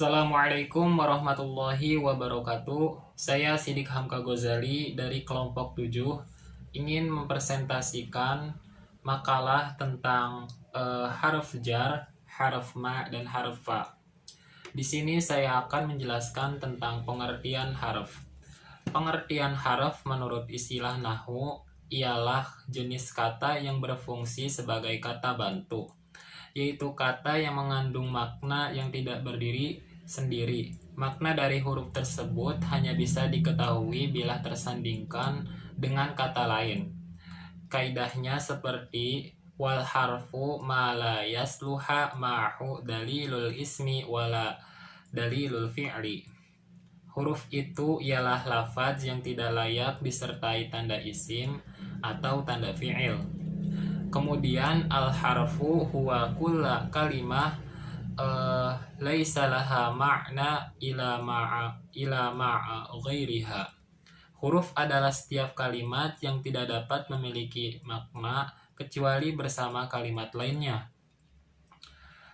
Assalamualaikum warahmatullahi wabarakatuh. Saya Sidik Hamka Ghazali dari kelompok 7 ingin mempresentasikan makalah tentang harf jar, harf ma, dan harf fa. Di sini saya akan menjelaskan tentang pengertian harf. Pengertian harf menurut istilah nahwu ialah jenis kata yang berfungsi sebagai kata bantu, yaitu kata yang mengandung makna yang tidak berdiri sendiri. Makna dari huruf tersebut hanya bisa diketahui bila tersandingkan dengan kata lain. Kaidahnya seperti wal harfu ma la yasluha ma'hu dalilul ismi wala dalilul fi'li. Huruf itu ialah lafaz yang tidak layak disertai tanda isim atau tanda fi'il. Kemudian al-harfu huwa kulla kalimah laisa laha ma'na ila ma'a ghairiha. Huruf adalah setiap kalimat yang tidak dapat memiliki makna kecuali bersama kalimat lainnya.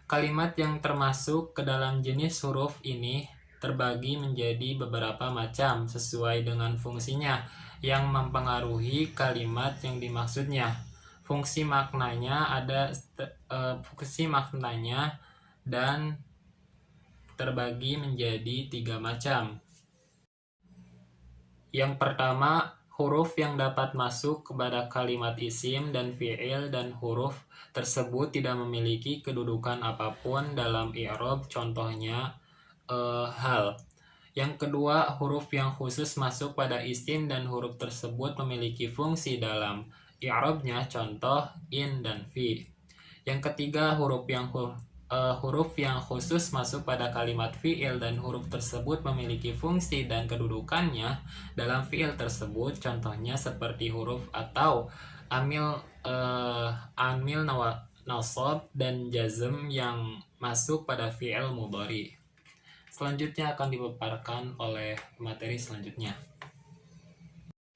Kalimat yang termasuk ke dalam jenis huruf ini terbagi menjadi beberapa macam sesuai dengan fungsinya yang mempengaruhi kalimat yang dimaksudnya. Fungsi maknanya dan terbagi menjadi 3 macam. Yang pertama, huruf yang dapat masuk kepada kalimat isim dan fi'il dan huruf tersebut tidak memiliki kedudukan apapun dalam i'rab, contohnya hal. Yang kedua, huruf yang khusus masuk pada isim dan huruf tersebut memiliki fungsi dalam i'rabnya, contoh in dan fi. Yang ketiga, huruf yang khusus masuk pada kalimat fi'il dan huruf tersebut memiliki fungsi dan kedudukannya dalam fi'il tersebut, contohnya seperti huruf atau amil nasab dan jazm yang masuk pada fi'il mudhari. Selanjutnya akan dipaparkan oleh materi selanjutnya.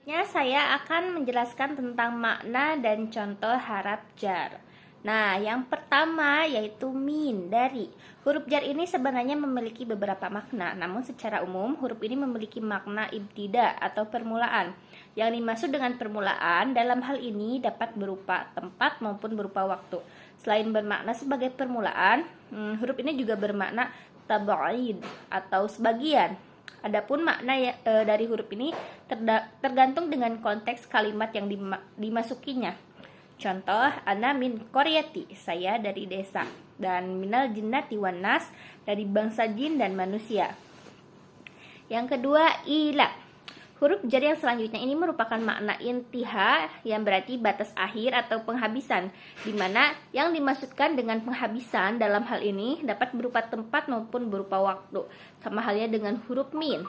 Saya akan menjelaskan tentang makna dan contoh haraf jar. Nah, yang pertama yaitu min, dari. Huruf jar ini sebenarnya memiliki beberapa makna, namun secara umum huruf ini memiliki makna ibtida atau permulaan. Yang dimaksud dengan permulaan dalam hal ini dapat berupa tempat maupun berupa waktu. Selain bermakna sebagai permulaan, huruf ini juga bermakna tab'id atau sebagian. Adapun makna dari huruf ini tergantung dengan konteks kalimat yang dimasukinya. Contoh, ana min qaryati, saya dari desa, dan minal jinnati wan nas, dari bangsa jin dan manusia. Yang kedua, ila. Huruf jar yang selanjutnya ini merupakan makna intiha yang berarti batas akhir atau penghabisan, di mana yang dimaksudkan dengan penghabisan dalam hal ini dapat berupa tempat maupun berupa waktu, sama halnya dengan huruf min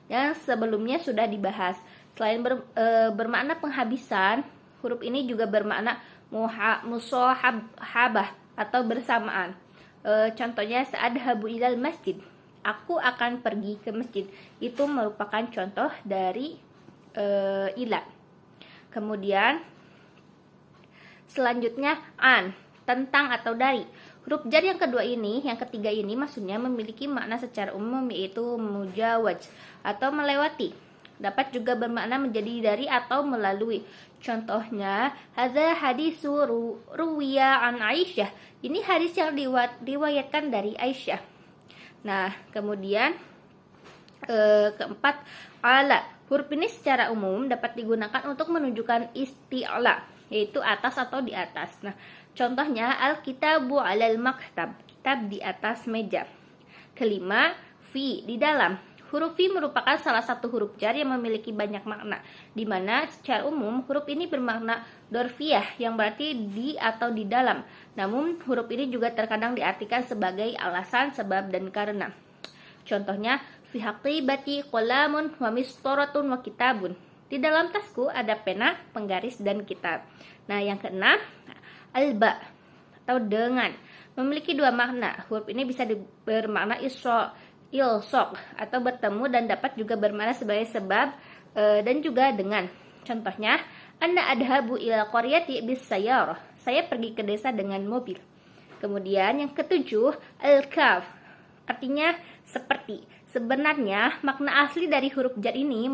yang sebelumnya sudah dibahas. Selain bermakna penghabisan, huruf ini juga bermakna musahabah atau bersamaan. Contohnya sa'adhabu ilal masjid, aku akan pergi ke masjid. Itu merupakan contoh dari ila. Kemudian selanjutnya an, tentang atau dari. Huruf jar yang ketiga ini maksudnya memiliki makna secara umum, yaitu mujawaj atau melewati. Dapat juga bermakna menjadi dari atau melalui. Contohnya, hadza hadisu ruwiya an Aisyah. Ini hadis yang diriwayatkan dari Aisyah. Nah, kemudian keempat, ala. Huruf ini secara umum dapat digunakan untuk menunjukkan isti'la, yaitu atas atau di atas. Nah, contohnya al-kitabu alal maktab, kitab di atas meja. Kelima, fi, di dalam. Huruf fi merupakan salah satu huruf jar yang memiliki banyak makna, di mana secara umum huruf ini bermakna dorfiyah yang berarti di atau di dalam. Namun huruf ini juga terkadang diartikan sebagai alasan, sebab, dan karena. Contohnya, fi haqibati qalamun wa mistoratun wa kitabun. Di dalam tasku ada pena, penggaris, dan kitab. Nah, yang keenam, alba atau dengan, memiliki 2 makna. Huruf ini bisa bermakna ilsok atau bertemu, dan dapat juga bermakna sebagai sebab dan juga dengan. Contohnya, ana adhabu ila qaryati bis sayyarah, saya pergi ke desa dengan mobil. Kemudian yang ketujuh, al-kaf. Artinya seperti. Sebenarnya makna asli dari huruf jar ini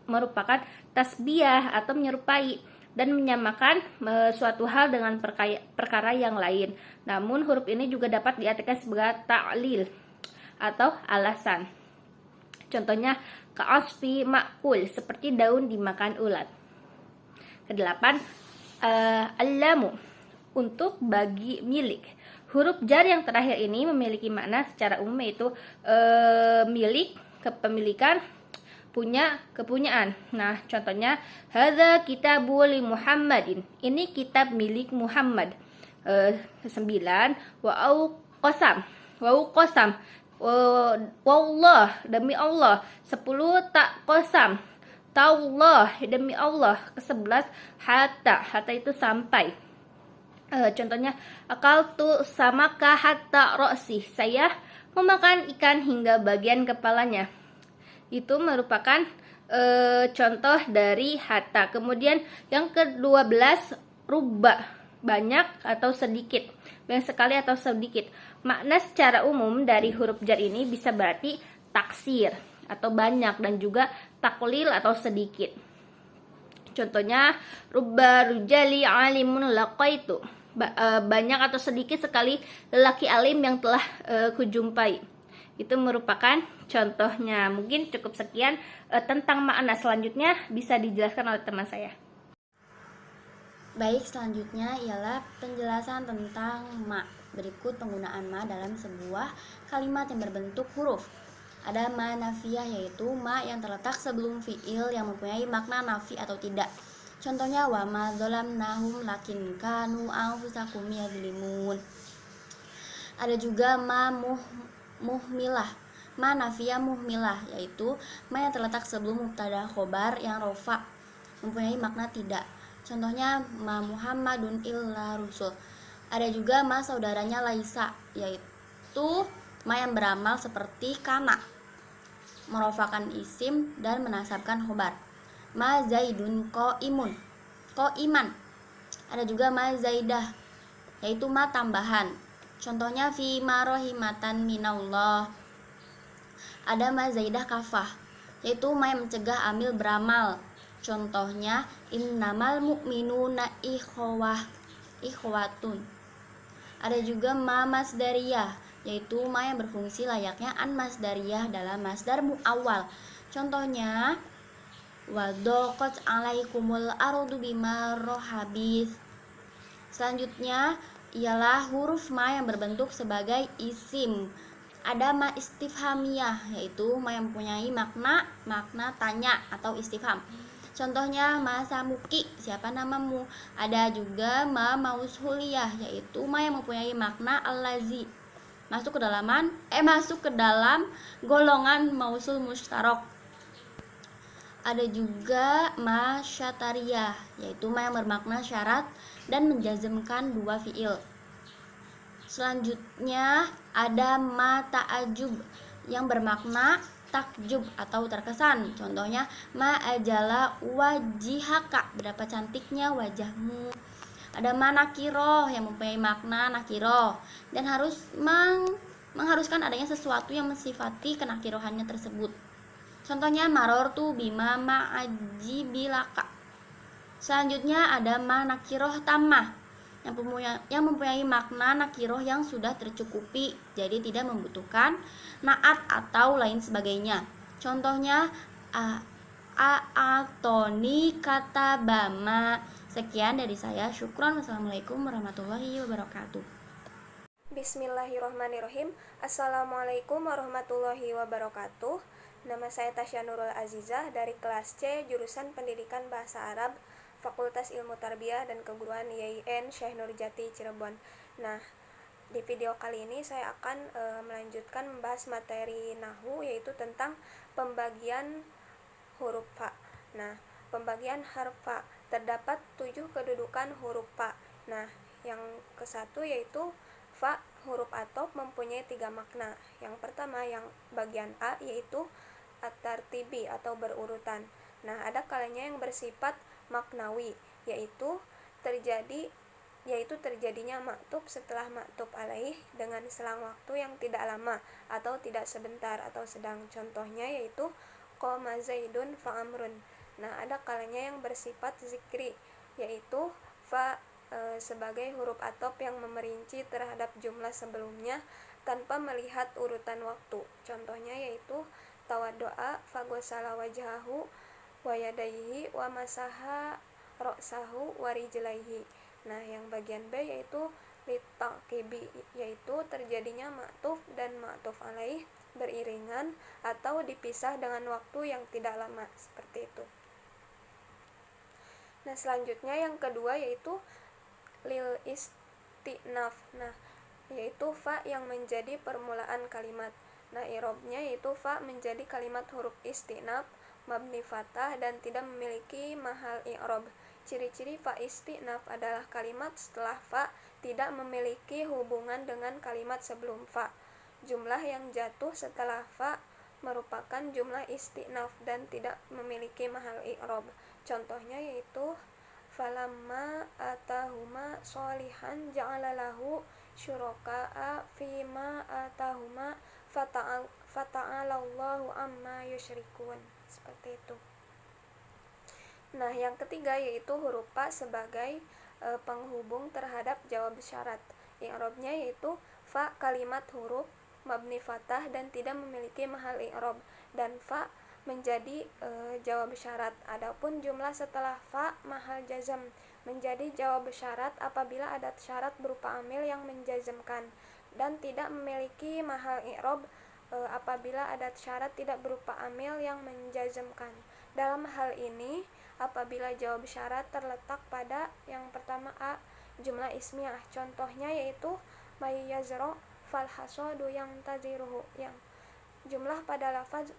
merupakan tasbiyah atau menyerupai dan menyamakan suatu hal dengan perkara yang lain. Namun huruf ini juga dapat diartikan sebagai ta'lil atau alasan. Contohnya ka'asfi ma'kul, seperti daun dimakan ulat. Kedelapan, allamu, untuk bagi milik. Huruf jar yang terakhir ini memiliki makna secara umum, yaitu milik, kepemilikan, punya, kepunyaan. Nah, contohnya hadza kitabul li Muhammadin. Ini kitab milik Muhammad. Kesembilan, wa'au qasam. Wa'u qasam. Wallah, demi Allah. 10 tak qasam. Taullah, demi Allah. Ke-11, hatta itu sampai. Contohnya akal tu samaka hatta ro'si, saya memakan ikan hingga bagian kepalanya. Itu merupakan contoh dari hatta. Kemudian yang ke-12, rubba, banyak atau sedikit, banyak sekali atau sedikit. Makna secara umum dari huruf jar ini bisa berarti taksir atau banyak, dan juga taklil atau sedikit. Contohnya rubba rujali alimun laqaitu, banyak atau sedikit sekali lelaki alim yang telah kujumpai. Itu merupakan contohnya. Mungkin cukup sekian tentang makna. Selanjutnya bisa dijelaskan oleh teman saya. Baik, selanjutnya ialah penjelasan tentang ma. Berikut penggunaan ma dalam sebuah kalimat yang berbentuk huruf. Ada ma nafiyah, yaitu ma yang terletak sebelum fiil yang mempunyai makna nafi atau tidak. Contohnya wa ma dzalamnahum lakin kanu anfusakum yadzlimun. Ada juga ma muhmilah, ma nafiyah muhmilah, yaitu ma yang terletak sebelum mubtada khobar yang rofa, mempunyai makna tidak. Contohnya ma Muhammadun illa rusul. Ada juga ma saudaranya Laisa, yaitu ma yang beramal seperti kana, merofakan isim dan menasabkan khobar. Ma zaidun qaimun, qaiman. Ada juga ma zaidah, yaitu ma tambahan. Contohnya fi ma rohimatan minallah. Ada ma zaidah kafah, yaitu ma yang mencegah amil beramal. Contohnya innamal mu'minuna ikhwatun. Ada juga ma masdariyah, yaitu ma yang berfungsi layaknya an masdariyah dalam masdar muawwal. Contohnya wadaqat alaikumul ardu bima rohabis. Selanjutnya ialah huruf ma yang berbentuk sebagai isim. Ada ma istifhamiyah, yaitu ma yang mempunyai makna tanya atau istifham. Contohnya ma samuki, siapa namamu. Ada juga ma mausuliyah, yaitu ma yang mempunyai makna allazi, masuk ke dalam golongan mausul mustarok. Ada juga ma syatariyah, yaitu ma yang bermakna syarat dan menjazmkan dua fiil. Selanjutnya ada ma ta'ajub yang bermakna takjub atau terkesan. Contohnya ma ajala wajihaka, berapa cantiknya wajahmu. Ada ma nakiroh yang mempunyai makna nakiroh dan harus mengharuskan adanya sesuatu yang mensifati kenakirohannya tersebut. Contohnya marortu bima ma'ajibilaka. Selanjutnya ada ma nakiroh tamah yang mempunyai makna nakiroh yang sudah tercukupi, jadi tidak membutuhkan naat atau lain sebagainya. Contohnya a'atoni kata bama. Sekian dari saya. Syukron. Wassalamualaikum warahmatullahi wabarakatuh. Bismillahirrahmanirrahim. Assalamualaikum warahmatullahi wabarakatuh. Nama saya Tasya Nurul Azizah dari kelas C jurusan Pendidikan Bahasa Arab Fakultas Ilmu Tarbiyah dan Keguruan YIN Syekh Nurjati Cirebon. Nah, di video kali ini saya akan melanjutkan membahas materi nahwu, yaitu tentang pembagian huruf fa. Nah, pembagian huruf fa, terdapat 7 kedudukan huruf fa. Nah, yang ke-1 yaitu fa huruf atop mempunyai 3 makna. Yang pertama, yang bagian A, yaitu at-tartibi atau berurutan. Nah, ada kalanya yang bersifat maknawi, yaitu terjadi yaitu terjadinya maktub setelah maktub alaih dengan selang waktu yang tidak lama atau tidak sebentar atau sedang. Contohnya yaitu qoma zaidun fa amrun. Nah, ada kalanya yang bersifat zikri, yaitu fa sebagai huruf atop yang memerinci terhadap jumlah sebelumnya tanpa melihat urutan waktu. Contohnya yaitu tawaddoa fa ghasala wajhahu wa yadayhi wa masaha ra'sahu wa rijlaihi. Nah, yang bagian B yaitu litaqibi, yaitu terjadinya ma'tuf dan ma'tuf alaih beriringan atau dipisah dengan waktu yang tidak lama, seperti itu. Nah, selanjutnya yang kedua yaitu lil istinaf. Nah, yaitu fa yang menjadi permulaan kalimat. Nah, i'rabnya yaitu fa menjadi kalimat huruf istinaf mabni fathah dan tidak memiliki mahal i'rab. Ciri-ciri fa istinaf adalah kalimat setelah fa tidak memiliki hubungan dengan kalimat sebelum fa. Jumlah yang jatuh setelah fa merupakan jumlah istinaf dan tidak memiliki mahal i'rab. Contohnya yaitu falamma atahuma sholihan ja'alalahu syuraka'a fima atahuma fata'alallahu amma yusyrikun, seperti itu. Nah, yang ketiga yaitu huruf fa sebagai penghubung terhadap jawab syarat. I'rabnya yaitu fa kalimat huruf mabni fathah dan tidak memiliki mahal i'rab, dan fa menjadi jawab syarat. Adapun jumlah setelah fa mahal jazam menjadi jawab syarat apabila adat syarat berupa amil yang menjazmkan, dan tidak memiliki mahal i'rab apabila adat syarat tidak berupa amil yang menjazmkan. Dalam hal ini, apabila jawab syarat terletak pada yang pertama a jumlah ismiyah, contohnya yaitu mayyazro fal hasadu yang taziruhu, yang jumlah pada lafaz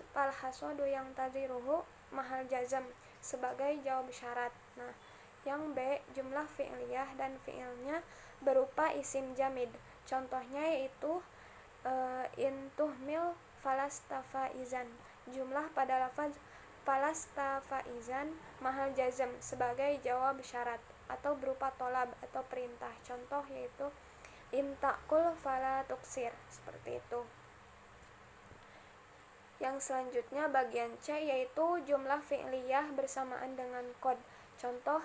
fal hasadu yang taziruhu mahal jazam sebagai jawab syarat. Nah, yang B jumlah fi'liyah dan fi'ilnya berupa isim jamid, contohnya yaitu intuhmil falastafaizan, jumlah pada lafaz falastafaizan mahal jazam sebagai jawab syarat atau berupa tolab atau perintah, contoh yaitu intakul fala tuksir, seperti itu. Yang selanjutnya bagian C yaitu jumlah fi'liyah bersamaan dengan kod, contoh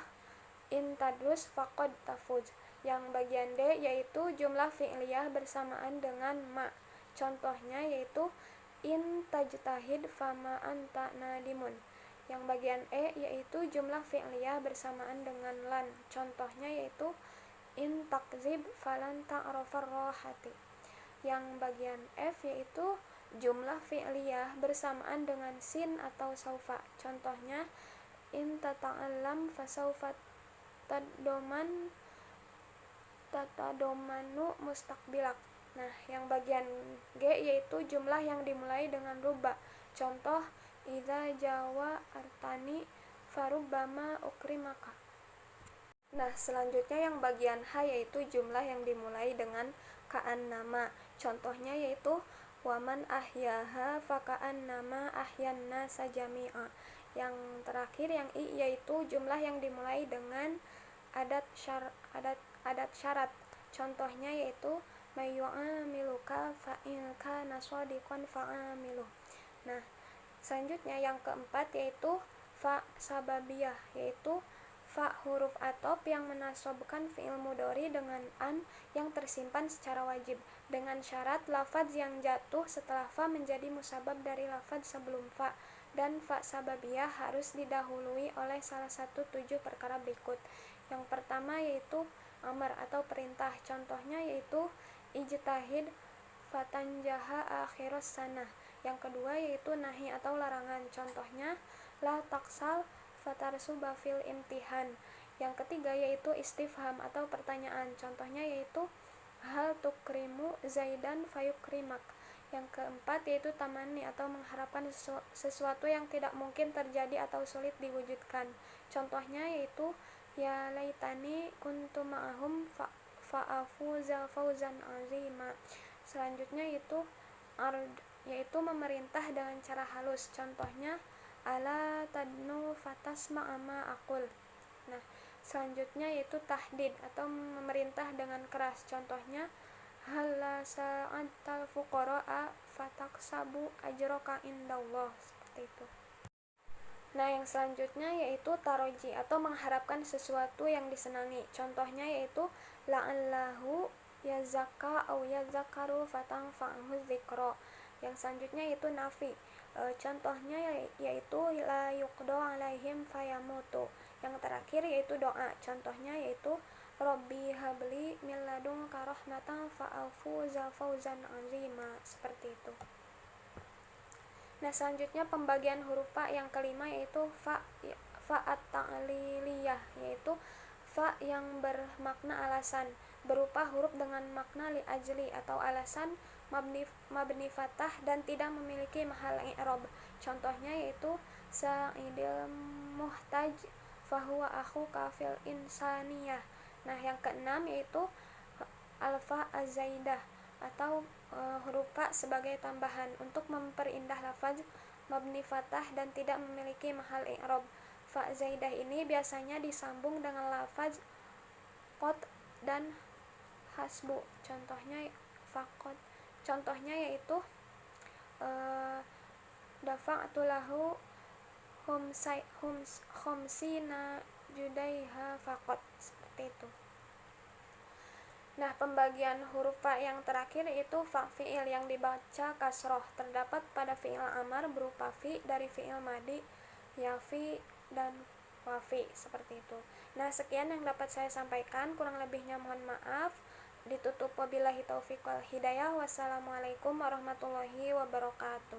intadrus faqad tafuz. Yang bagian D yaitu jumlah fi'liyah bersamaan dengan ma, contohnya yaitu in tajtahid fama anta nadimun. Yang bagian E yaitu jumlah fi'liyah bersamaan dengan lan, contohnya yaitu in takzib falan ta'rafar rohati. Yang bagian F yaitu jumlah fi'liyah bersamaan dengan sin atau saufa, contohnya in tata'allam fasaufa tatadomanu mustaqbilak. Nah, yang bagian G yaitu jumlah yang dimulai dengan ruba, contoh idza jawa artani farubbama ukrimaka. Nah, selanjutnya yang bagian H yaitu jumlah yang dimulai dengan ka'an nama, contohnya yaitu waman ahyaha faka'an nama ahyanna sajami'a. Yang terakhir yang I yaitu jumlah yang dimulai dengan adat syarat, contohnya yaitu mayyu'amiluka fa'ilka naswadikon fa'amiluh. Nah, selanjutnya yang keempat yaitu fa sababiyah, yaitu fa huruf atop yang menasobkan fi'il mudhari dengan an yang tersimpan secara wajib, dengan syarat lafadz yang jatuh setelah fa menjadi musabab dari lafadz sebelum fa, dan fa sababiyah harus didahului oleh salah satu 7 perkara berikut. Yang pertama yaitu amar atau perintah, contohnya yaitu ijtahid fatanjaha akhiros sanah. Yang kedua yaitu nahi atau larangan, contohnya la taksal fatarsuba fil imtihan. Yang ketiga yaitu istifham atau pertanyaan, contohnya yaitu hal tukrimu zaidan fayukrimak. Yang keempat yaitu tamani atau mengharapkan sesuatu yang tidak mungkin terjadi atau sulit diwujudkan, contohnya yaitu ya laitani kuntu ma'ahum fa'afuza fauzan azima. Selanjutnya yaitu ard, yaitu memerintah dengan cara halus, contohnya ala tadnu fatasma ama akul. Nah, selanjutnya yaitu tahdid atau memerintah dengan keras. Contohnya, hala sa'antal fuqara'a fataksabu ajroka indallah, seperti itu. Nah, yang selanjutnya yaitu taroji atau mengharapkan sesuatu yang disenangi. Contohnya yaitu la'allahu yazakka au yazakaru fatanfa'ahu dzikra. Yang selanjutnya yaitu nafi. Contohnya yaitu la yuqdo alaihim fayamutu. Yang terakhir yaitu doa. Contohnya yaitu Robbi habli min ladunka rahmatan fa'afuza fauzan azima, seperti itu. Nah, selanjutnya pembagian huruf fa yang kelima yaitu fa at-ta'liliyah, yaitu fa yang bermakna alasan, berupa huruf dengan makna li ajli atau alasan, mabni fathah dan tidak memiliki mahal i'rab. Contohnya yaitu sa'idil muhtaj fahuwa akhu kafil insaniyah. Nah, yang keenam yaitu alfa az-zaidah atau huruf fa sebagai tambahan untuk memperindah lafaz, mabni fathah dan tidak memiliki mahal i'rab. Fa zaidah ini biasanya disambung dengan lafaz qad dan hasbu. Contohnya faqad. Contohnya yaitu dafa'tu lahu khumsina judaiha faqad, seperti itu. Nah, pembagian huruf fa yang terakhir itu fa fi'il yang dibaca kasroh, terdapat pada fi'il amar berupa fi dari fi'il madi, yafi dan wafi, seperti itu. Nah, sekian yang dapat saya sampaikan, kurang lebihnya mohon maaf. Ditutup wabillahi taufiq wal hidayah. Wassalamualaikum warahmatullahi wabarakatuh.